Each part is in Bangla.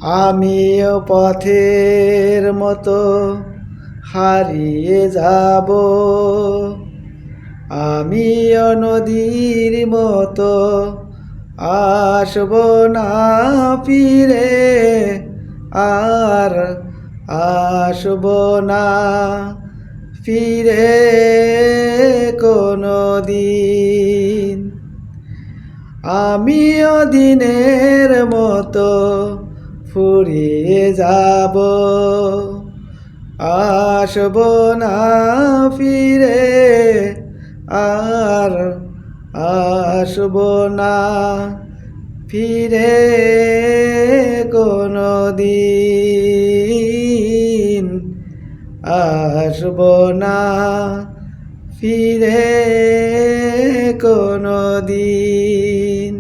আমিও পথের মতো হারিয়ে যাব, আমিও নদীর মতো আসব না ফিরে, আর আসব না ফিরে কোনো দিন। আমিও দিনের মতো ফুরিয়ে যাব, আসব না ফিরে, আর আসব না ফিরে কোনো দিন, আসব না ফিরে কোনো দিন।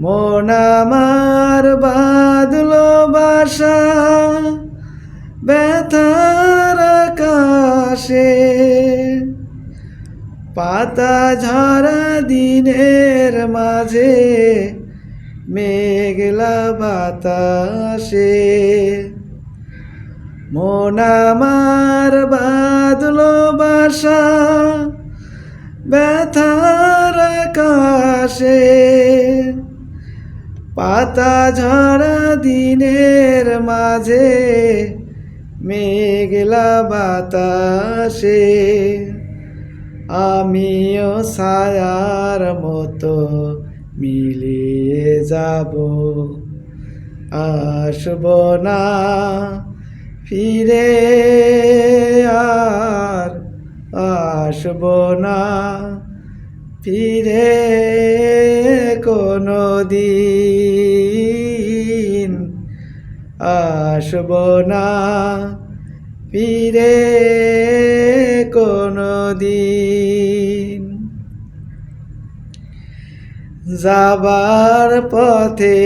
মন আমার বাঁধলো বাসা ব্যথার আকাশে, পাতা ঝরা দিনের মাঝে মেঘলা বাতাসে। মন আমার বাঁধলো বাসা ব্যথার আকাশে, পাতা ঝরা দিনের মাঝে মেঘলা বাতাসে। আমিও ছায়ার মতো মিলিয়ে যাব, আসব না ফিরে, আর আসব না ফিরে কোনো দিন, আসব না ফিরে কোনো দিন। যাবার পথে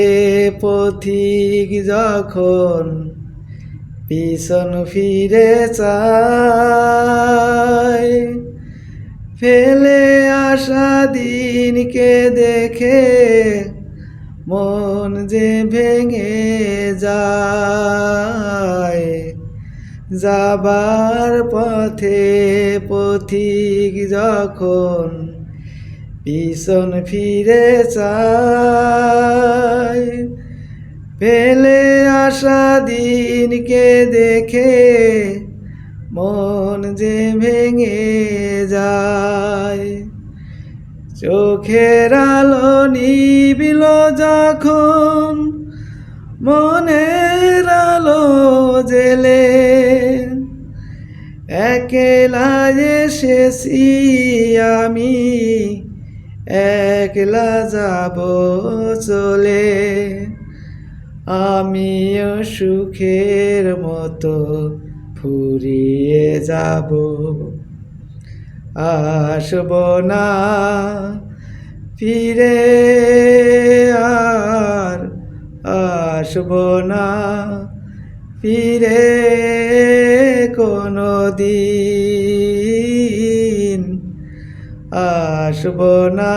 পথিক যখন পিছন ফিরে চায়, ফেলে আসা দিনকে দেখে মন যে ভেঙে যায়। যাবার পথে পথিক যখন পিছন ফিরে চায়, ফেলে আসা দিনকে দেখে মন যে ভেঙে যায়। চোখের আলো নিবিল যখন মনের আলো জেলে, একলা এসেছি আমি, একলা যাব চলে। আমিও সুখের মতো ফুরিয়ে যাব, আসব না ফিরে, আর আসব না ফিরে কোনো দিন, আসব না।